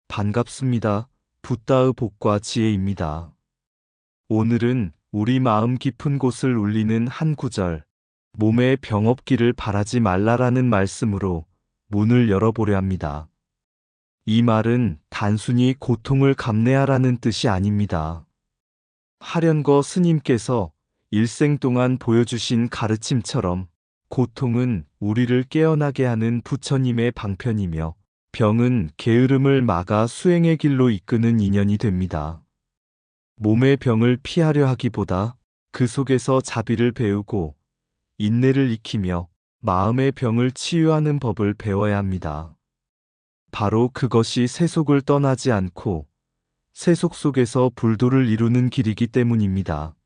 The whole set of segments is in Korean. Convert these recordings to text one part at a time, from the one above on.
반갑습니다. 붓다의 복과 지혜입니다. 오늘은 우리 마음 깊은 곳을 울리는 한 구절, 몸에 병 없기를 바라지 말라라는 말씀으로 문을 열어보려 합니다. 이 말은 단순히 고통을 감내하라는 뜻이 아닙니다. 하련거 스님께서 일생 동안 보여주신 가르침처럼 고통은 우리를 깨어나게 하는 부처님의 방편이며 병은 게으름을 막아 수행의 길로 이끄는 인연이 됩니다. 몸의 병을 피하려 하기보다 그 속에서 자비를 배우고 인내를 익히며 마음의 병을 치유하는 법을 배워야 합니다. 바로 그것이 세속을 떠나지 않고 세속 속에서 불도를 이루는 길이기 때문입니다.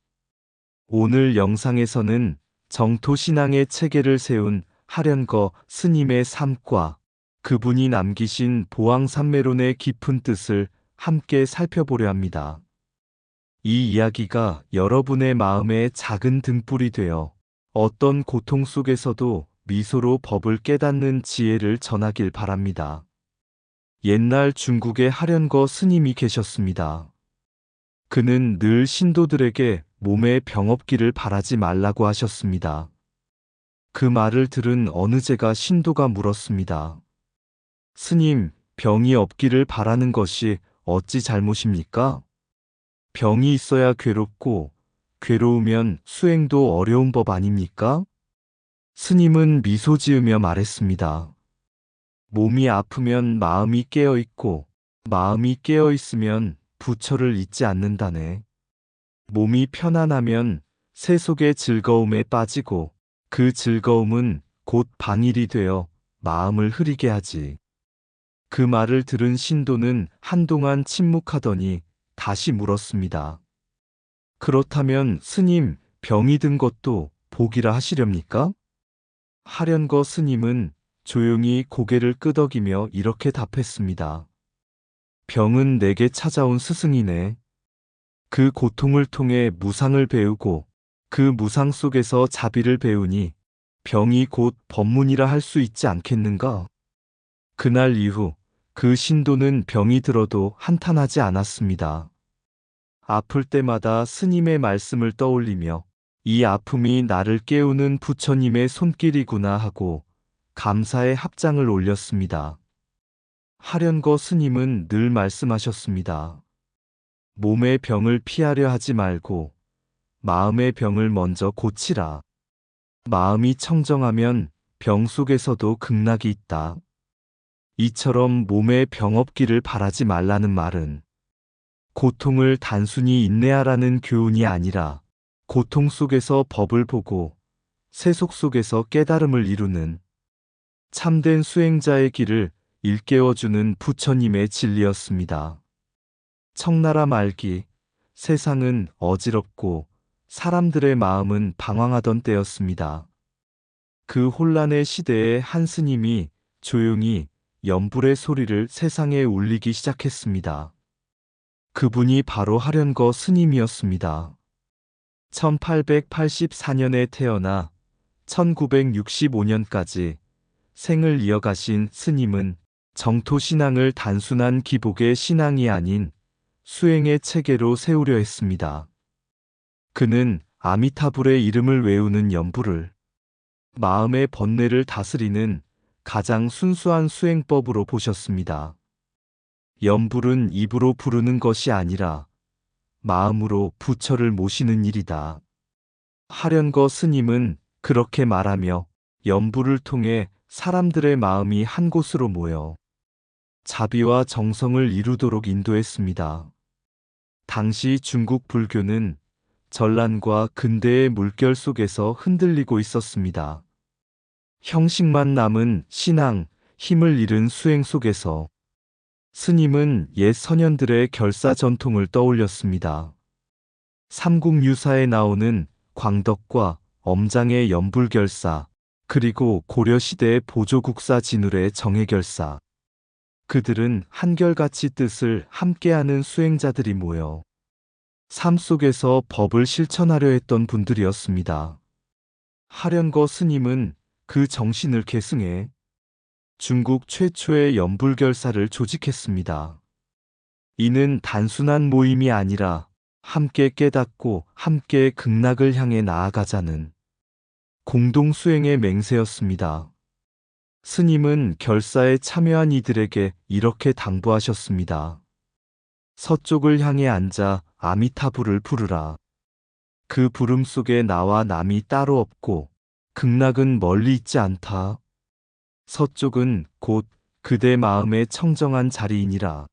오늘 영상에서는 정토신앙의 체계를 세운 하련거 스님의 삶과 그분이 남기신 보왕산매론의 깊은 뜻을 함께 살펴보려 합니다. 이 이야기가 여러분의 마음에 작은 등불이 되어 어떤 고통 속에서도 미소로 법을 깨닫는 지혜를 전하길 바랍니다. 옛날 중국에 하련거 스님이 계셨습니다. 그는 늘 신도들에게 몸에 병 없기를 바라지 말라고 하셨습니다. 그 말을 들은 어느 제가 신도가 물었습니다. 스님, 병이 없기를 바라는 것이 어찌 잘못입니까? 병이 있어야 괴롭고 괴로우면 수행도 어려운 법 아닙니까? 스님은 미소 지으며 말했습니다. 몸이 아프면 마음이 깨어 있고 마음이 깨어 있으면 부처를 잊지 않는다네. 몸이 편안하면 세속의 즐거움에 빠지고 그 즐거움은 곧 방일이 되어 마음을 흐리게 하지. 그 말을 들은 신도는 한동안 침묵하더니 다시 물었습니다. 그렇다면 스님, 병이 든 것도 복이라 하시렵니까? 하련거 스님은 조용히 고개를 끄덕이며 이렇게 답했습니다. 병은 내게 찾아온 스승이네. 그 고통을 통해 무상을 배우고 그 무상 속에서 자비를 배우니 병이 곧 법문이라 할 수 있지 않겠는가? 그날 이후 그 신도는 병이 들어도 한탄하지 않았습니다. 아플 때마다 스님의 말씀을 떠올리며 이 아픔이 나를 깨우는 부처님의 손길이구나 하고 감사의 합장을 올렸습니다. 하련거 스님은 늘 말씀하셨습니다. 몸의 병을 피하려 하지 말고 마음의 병을 먼저 고치라. 마음이 청정하면 병 속에서도 극락이 있다. 이처럼 몸에 병 없기를 바라지 말라는 말은 고통을 단순히 인내하라는 교훈이 아니라 고통 속에서 법을 보고 세속 속에서 깨달음을 이루는 참된 수행자의 길을 일깨워주는 부처님의 진리였습니다. 청나라 말기, 세상은 어지럽고 사람들의 마음은 방황하던 때였습니다. 그 혼란의 시대에 한 스님이 조용히 연불의 소리를 세상에 울리기 시작했습니다. 그분이 바로 하련거 스님이었습니다. 1884년에 태어나 1965년까지 생을 이어가신 스님은 정토신앙을 단순한 기복의 신앙이 아닌 수행의 체계로 세우려 했습니다. 그는 아미타불의 이름을 외우는 연불을 마음의 번뇌를 다스리는 가장 순수한 수행법으로 보셨습니다. 연불은 입으로 부르는 것이 아니라 마음으로 부처를 모시는 일이다. 하련거 스님은 그렇게 말하며 연불을 통해 사람들의 마음이 한 곳으로 모여 자비와 정성을 이루도록 인도했습니다. 당시 중국 불교는 전란과 근대의 물결 속에서 흔들리고 있었습니다. 형식만 남은 신앙, 힘을 잃은 수행 속에서 스님은 옛 선현들의 결사 전통을 떠올렸습니다. 삼국유사에 나오는 광덕과 엄장의 연불결사, 그리고 고려시대의 보조국사 진울의 정해결사. 그들은 한결같이 뜻을 함께하는 수행자들이 모여 삶 속에서 법을 실천하려 했던 분들이었습니다. 하련거 스님은 그 정신을 계승해 중국 최초의 연불결사를 조직했습니다. 이는 단순한 모임이 아니라 함께 깨닫고 함께 극락을 향해 나아가자는 공동 수행의 맹세였습니다. 스님은 결사에 참여한 이들에게 이렇게 당부하셨습니다. 서쪽을 향해 앉아 아미타불을 부르라. 그 부름 속에 나와 남이 따로 없고 극락은 멀리 있지 않다. 서쪽은 곧 그대 마음의 청정한 자리이니라.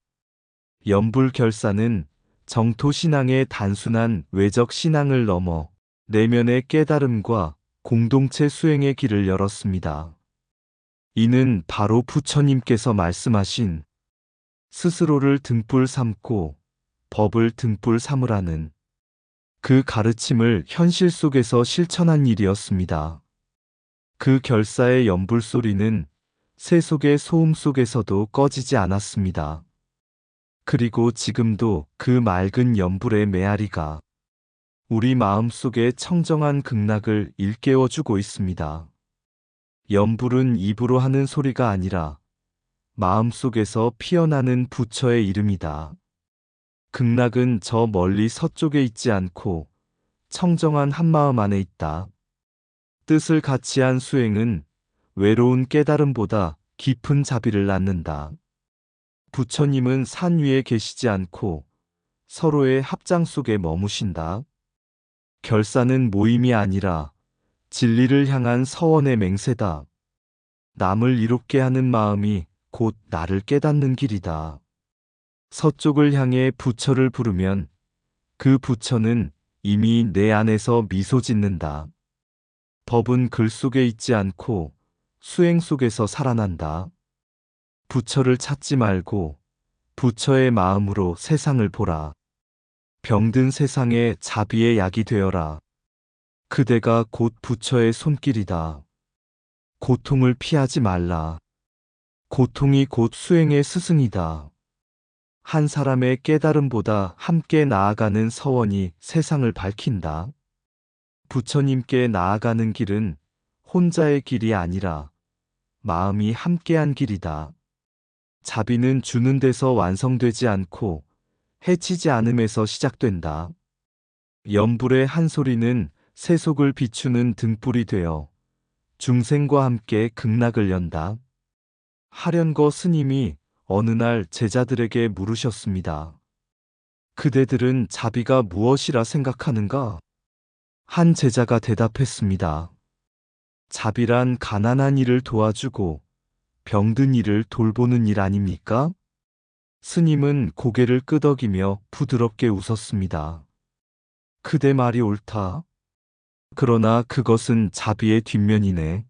연불결사는 정토신앙의 단순한 외적 신앙을 넘어 내면의 깨달음과 공동체 수행의 길을 열었습니다. 이는 바로 부처님께서 말씀하신 스스로를 등불 삼고 법을 등불 삼으라는 그 가르침을 현실 속에서 실천한 일이었습니다. 그 결사의 연불 소리는 새 속의 소음 속에서도 꺼지지 않았습니다. 그리고 지금도 그 맑은 연불의 메아리가 우리 마음 속의 청정한 극락을 일깨워주고 있습니다. 연불은 입으로 하는 소리가 아니라 마음 속에서 피어나는 부처의 이름이다. 극락은 저 멀리 서쪽에 있지 않고 청정한 한마음 안에 있다. 뜻을 같이 한 수행은 외로운 깨달음보다 깊은 자비를 낳는다. 부처님은 산 위에 계시지 않고 서로의 합장 속에 머무신다. 결사는 모임이 아니라 진리를 향한 서원의 맹세다. 남을 이롭게 하는 마음이 곧 나를 깨닫는 길이다. 서쪽을 향해 부처를 부르면 그 부처는 이미 내 안에서 미소 짓는다. 법은 글 속에 있지 않고 수행 속에서 살아난다. 부처를 찾지 말고 부처의 마음으로 세상을 보라. 병든 세상에 자비의 약이 되어라. 그대가 곧 부처의 손길이다. 고통을 피하지 말라. 고통이 곧 수행의 스승이다. 한 사람의 깨달음보다 함께 나아가는 서원이 세상을 밝힌다. 부처님께 나아가는 길은 혼자의 길이 아니라 마음이 함께한 길이다. 자비는 주는 데서 완성되지 않고 해치지 않음에서 시작된다. 연불의 한 소리는 세속을 비추는 등불이 되어 중생과 함께 극락을 연다. 하련거 스님이 어느 날 제자들에게 물으셨습니다. 그대들은 자비가 무엇이라 생각하는가? 한 제자가 대답했습니다. 자비란 가난한 이를 도와주고 병든 이를 돌보는 일 아닙니까? 스님은 고개를 끄덕이며 부드럽게 웃었습니다. 그대 말이 옳다. 그러나 그것은 자비의 뒷면이네.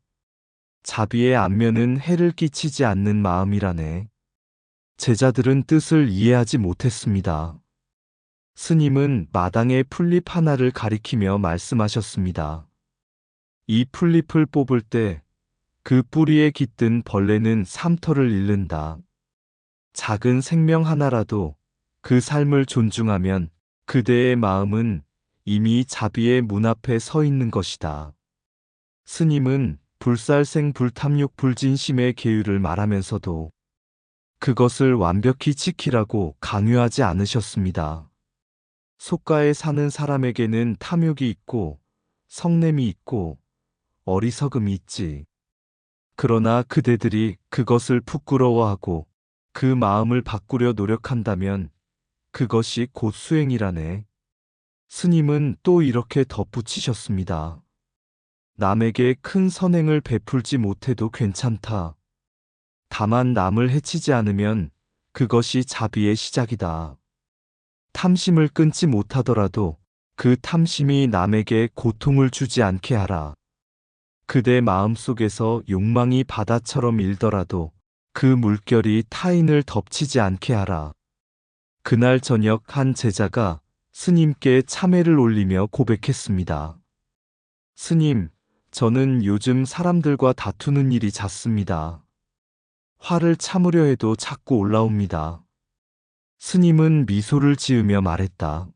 자비의 앞면은 해를 끼치지 않는 마음이라네. 제자들은 뜻을 이해하지 못했습니다. 스님은 마당의 풀잎 하나를 가리키며 말씀하셨습니다. 이 풀잎을 뽑을 때 그 뿌리에 깃든 벌레는 삼터를 잃는다. 작은 생명 하나라도 그 삶을 존중하면 그대의 마음은 이미 자비의 문 앞에 서 있는 것이다. 스님은 불살생 불탐욕 불진심의 계율을 말하면서도 그것을 완벽히 지키라고 강요하지 않으셨습니다. 속가에 사는 사람에게는 탐욕이 있고 성냄이 있고 어리석음이 있지. 그러나 그대들이 그것을 부끄러워하고 그 마음을 바꾸려 노력한다면 그것이 곧 수행이라네. 스님은 또 이렇게 덧붙이셨습니다. 남에게 큰 선행을 베풀지 못해도 괜찮다. 다만 남을 해치지 않으면 그것이 자비의 시작이다. 탐심을 끊지 못하더라도 그 탐심이 남에게 고통을 주지 않게 하라. 그대 마음속에서 욕망이 바다처럼 일더라도 그 물결이 타인을 덮치지 않게 하라. 그날 저녁 한 제자가 스님께 참회를 올리며 고백했습니다. 스님, 저는 요즘 사람들과 다투는 일이 잦습니다. 화를 참으려 해도 자꾸 올라옵니다. 스님은 미소를 지으며 말했다.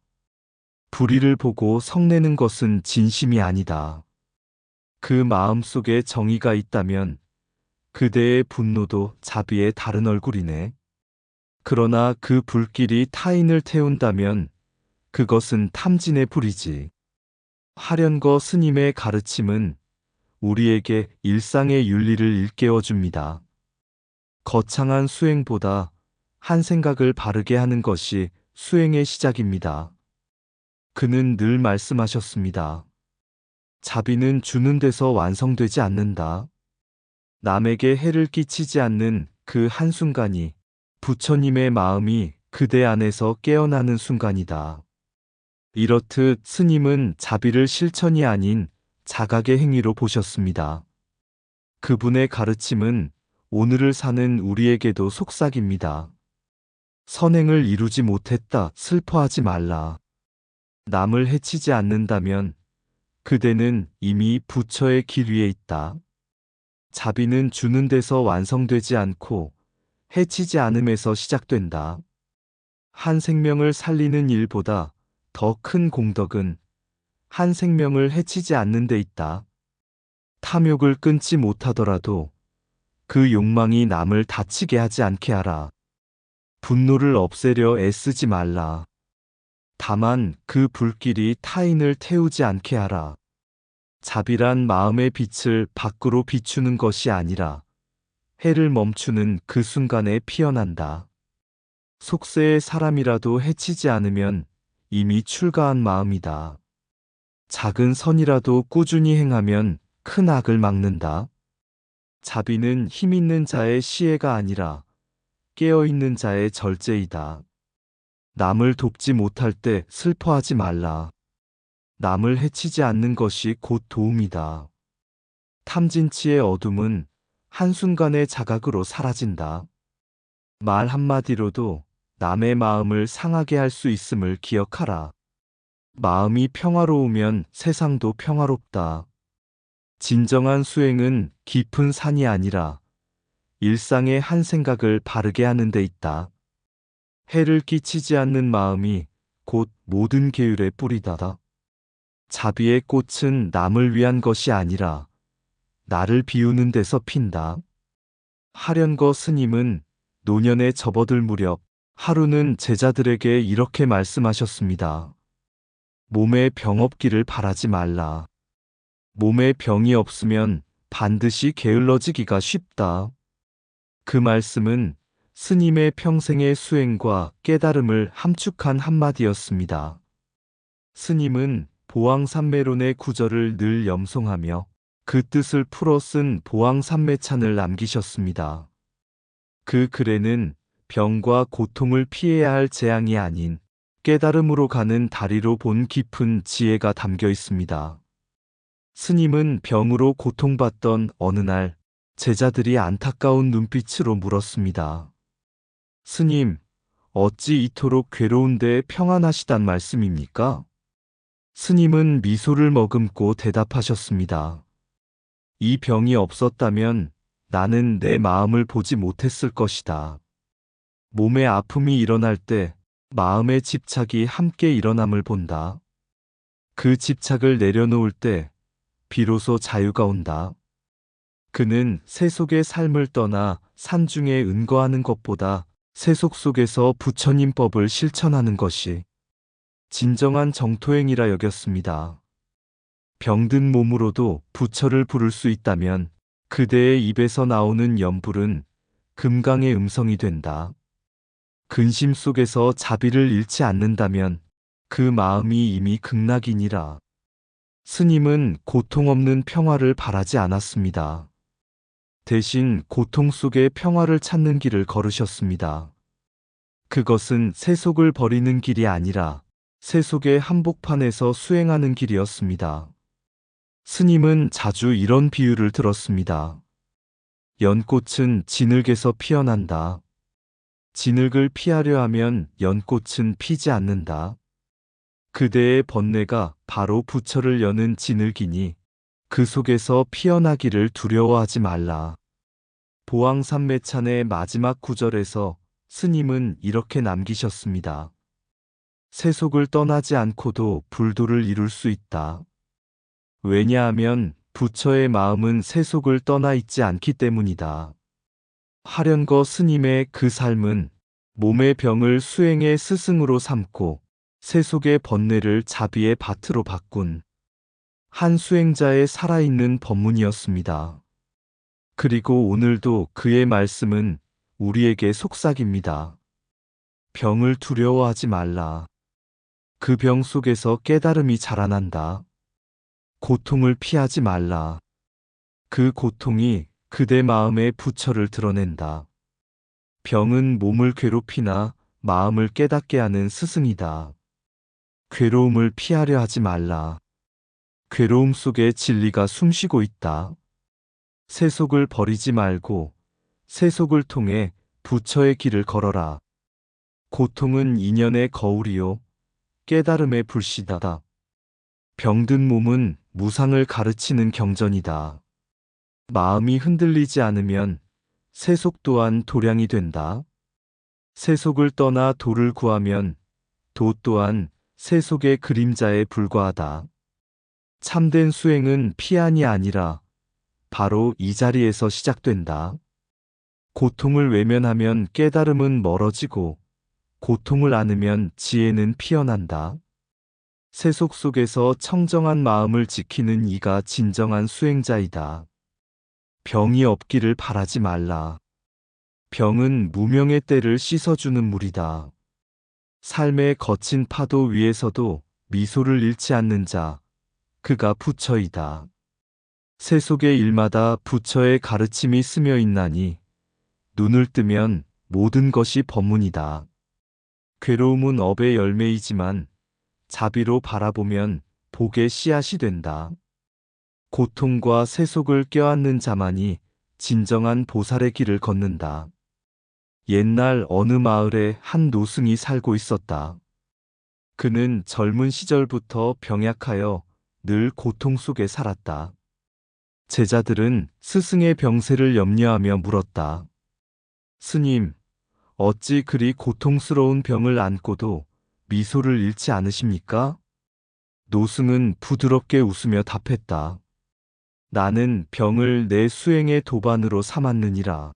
불의를 보고 성내는 것은 진심이 아니다. 그 마음 속에 정의가 있다면 그대의 분노도 자비의 다른 얼굴이네. 그러나 그 불길이 타인을 태운다면 그것은 탐진의 불이지. 하련거 스님의 가르침은 우리에게 일상의 윤리를 일깨워 줍니다. 거창한 수행보다 한 생각을 바르게 하는 것이 수행의 시작입니다. 그는 늘 말씀하셨습니다. 자비는 주는 데서 완성되지 않는다. 남에게 해를 끼치지 않는 그 한순간이 부처님의 마음이 그대 안에서 깨어나는 순간이다. 이렇듯 스님은 자비를 실천이 아닌 자각의 행위로 보셨습니다. 그분의 가르침은 오늘을 사는 우리에게도 속삭입니다. 선행을 이루지 못했다, 슬퍼하지 말라. 남을 해치지 않는다면 그대는 이미 부처의 길 위에 있다. 자비는 주는 데서 완성되지 않고 해치지 않음에서 시작된다. 한 생명을 살리는 일보다 더 큰 공덕은 한 생명을 해치지 않는 데 있다. 탐욕을 끊지 못하더라도 그 욕망이 남을 다치게 하지 않게 하라. 분노를 없애려 애쓰지 말라. 다만 그 불길이 타인을 태우지 않게 하라. 자비란 마음의 빛을 밖으로 비추는 것이 아니라 해를 멈추는 그 순간에 피어난다. 속세의 사람이라도 해치지 않으면 이미 출가한 마음이다. 작은 선이라도 꾸준히 행하면 큰 악을 막는다. 자비는 힘 있는 자의 시혜가 아니라 깨어있는 자의 절제이다. 남을 돕지 못할 때 슬퍼하지 말라. 남을 해치지 않는 것이 곧 도움이다. 탐진치의 어둠은 한순간의 자각으로 사라진다. 말 한마디로도 남의 마음을 상하게 할 수 있음을 기억하라. 마음이 평화로우면 세상도 평화롭다. 진정한 수행은 깊은 산이 아니라 일상의 한 생각을 바르게 하는 데 있다. 해를 끼치지 않는 마음이 곧 모든 계율의 뿌리다. 자비의 꽃은 남을 위한 것이 아니라 나를 비우는 데서 핀다. 하련거 스님은 노년에 접어들 무렵 하루는 제자들에게 이렇게 말씀하셨습니다. 몸에 병 없기를 바라지 말라. 몸에 병이 없으면 반드시 게을러지기가 쉽다. 그 말씀은 스님의 평생의 수행과 깨달음을 함축한 한마디였습니다. 스님은 보왕산매론의 구절을 늘 염송하며 그 뜻을 풀어 쓴 보왕산매찬을 남기셨습니다. 그 글에는 병과 고통을 피해야 할 재앙이 아닌 깨달음으로 가는 다리로 본 깊은 지혜가 담겨 있습니다. 스님은 병으로 고통받던 어느 날 제자들이 안타까운 눈빛으로 물었습니다. 스님, 어찌 이토록 괴로운데 평안하시단 말씀입니까? 스님은 미소를 머금고 대답하셨습니다. 이 병이 없었다면 나는 내 마음을 보지 못했을 것이다. 몸에 아픔이 일어날 때 마음의 집착이 함께 일어남을 본다. 그 집착을 내려놓을 때 비로소 자유가 온다. 그는 세속의 삶을 떠나 산중에 은거하는 것보다 세속 속에서 부처님 법을 실천하는 것이 진정한 정토행이라 여겼습니다. 병든 몸으로도 부처를 부를 수 있다면 그대의 입에서 나오는 연불은 금강의 음성이 된다. 근심 속에서 자비를 잃지 않는다면 그 마음이 이미 극락이니라. 스님은 고통 없는 평화를 바라지 않았습니다. 대신 고통 속의 평화를 찾는 길을 걸으셨습니다. 그것은 세속을 버리는 길이 아니라 세속의 한복판에서 수행하는 길이었습니다. 스님은 자주 이런 비유를 들었습니다. 연꽃은 진흙에서 피어난다. 진흙을 피하려 하면 연꽃은 피지 않는다. 그대의 번뇌가 바로 부처를 여는 진흙이니 그 속에서 피어나기를 두려워하지 말라. 보왕산매찬의 마지막 구절에서 스님은 이렇게 남기셨습니다. 세속을 떠나지 않고도 불도를 이룰 수 있다. 왜냐하면 부처의 마음은 세속을 떠나 있지 않기 때문이다. 하련거 스님의 그 삶은 몸의 병을 수행의 스승으로 삼고 세속의 번뇌를 자비의 밭으로 바꾼 한 수행자의 살아있는 법문이었습니다. 그리고 오늘도 그의 말씀은 우리에게 속삭입니다. 병을 두려워하지 말라. 그 병 속에서 깨달음이 자라난다. 고통을 피하지 말라. 그 고통이 그대 마음의 부처를 드러낸다. 병은 몸을 괴롭히나 마음을 깨닫게 하는 스승이다. 괴로움을 피하려 하지 말라. 괴로움 속에 진리가 숨쉬고 있다. 세속을 버리지 말고 세속을 통해 부처의 길을 걸어라. 고통은 인연의 거울이요 깨달음의 불씨다. 병든 몸은 무상을 가르치는 경전이다. 마음이 흔들리지 않으면 세속 또한 도량이 된다. 세속을 떠나 도를 구하면 도 또한 세속의 그림자에 불과하다. 참된 수행은 피안이 아니라 바로 이 자리에서 시작된다. 고통을 외면하면 깨달음은 멀어지고 고통을 안으면 지혜는 피어난다. 세속 속에서 청정한 마음을 지키는 이가 진정한 수행자이다. 병이 없기를 바라지 말라. 병은 무명의 때를 씻어주는 물이다. 삶의 거친 파도 위에서도 미소를 잃지 않는 자, 그가 부처이다. 세속의 일마다 부처의 가르침이 스며 있나니 눈을 뜨면 모든 것이 법문이다. 괴로움은 업의 열매이지만 자비로 바라보면 복의 씨앗이 된다. 고통과 세속을 껴안는 자만이 진정한 보살의 길을 걷는다. 옛날 어느 마을에 한 노승이 살고 있었다. 그는 젊은 시절부터 병약하여 늘 고통 속에 살았다. 제자들은 스승의 병세를 염려하며 물었다. 스님, 어찌 그리 고통스러운 병을 안고도 미소를 잃지 않으십니까? 노승은 부드럽게 웃으며 답했다. 나는 병을 내 수행의 도반으로 삼았느니라.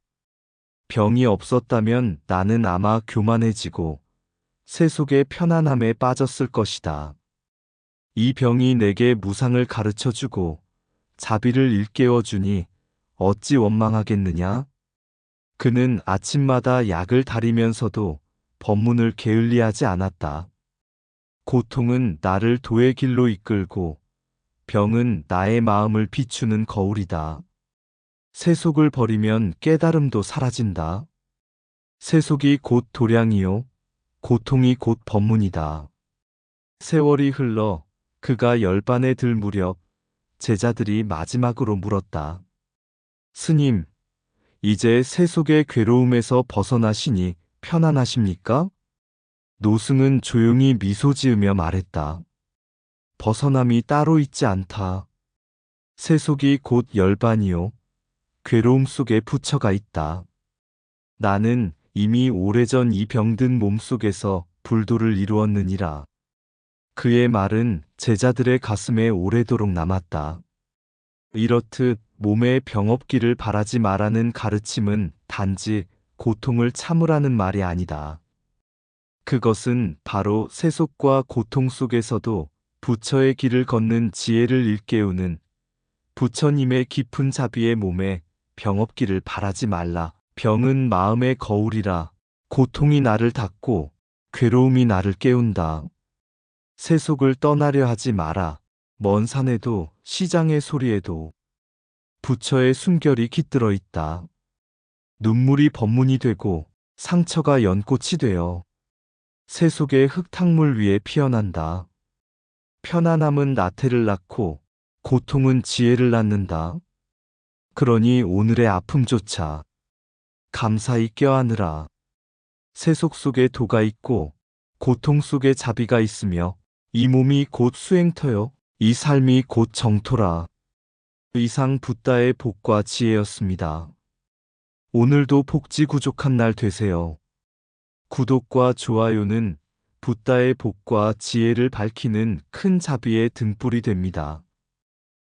병이 없었다면 나는 아마 교만해지고 세속의 편안함에 빠졌을 것이다. 이 병이 내게 무상을 가르쳐주고 자비를 일깨워주니 어찌 원망하겠느냐? 그는 아침마다 약을 다리면서도 법문을 게을리하지 않았다. 고통은 나를 도의 길로 이끌고 병은 나의 마음을 비추는 거울이다. 세속을 버리면 깨달음도 사라진다. 세속이 곧 도량이요 고통이 곧 법문이다. 세월이 흘러 그가 열반에 들 무렵 제자들이 마지막으로 물었다. 스님, 이제 세속의 괴로움에서 벗어나시니 편안하십니까? 노승은 조용히 미소 지으며 말했다. 벗어남이 따로 있지 않다. 세속이 곧 열반이요 괴로움 속에 부처가 있다. 나는 이미 오래전 이 병든 몸 속에서 불도를 이루었느니라. 그의 말은 제자들의 가슴에 오래도록 남았다. 이렇듯 몸에 병 없기를 바라지 말라는 가르침은 단지 고통을 참으라는 말이 아니다. 그것은 바로 세속과 고통 속에서도 부처의 길을 걷는 지혜를 일깨우는 부처님의 깊은 자비의 몸에 병 없기를 바라지 말라. 병은 마음의 거울이라. 고통이 나를 닫고 괴로움이 나를 깨운다. 세속을 떠나려 하지 마라. 먼 산에도 시장의 소리에도 부처의 숨결이 깃들어 있다. 눈물이 법문이 되고 상처가 연꽃이 되어 세속의 흙탕물 위에 피어난다. 편안함은 나태를 낳고 고통은 지혜를 낳는다. 그러니 오늘의 아픔조차 감사히 껴안으라. 세속 속에 도가 있고 고통 속에 자비가 있으며 이 몸이 곧 수행터요 이 삶이 곧 정토라. 이상 붓다의 복과 지혜였습니다. 오늘도 복지구족한 날 되세요. 구독과 좋아요는 붓다의 복과 지혜를 밝히는 큰 자비의 등불이 됩니다.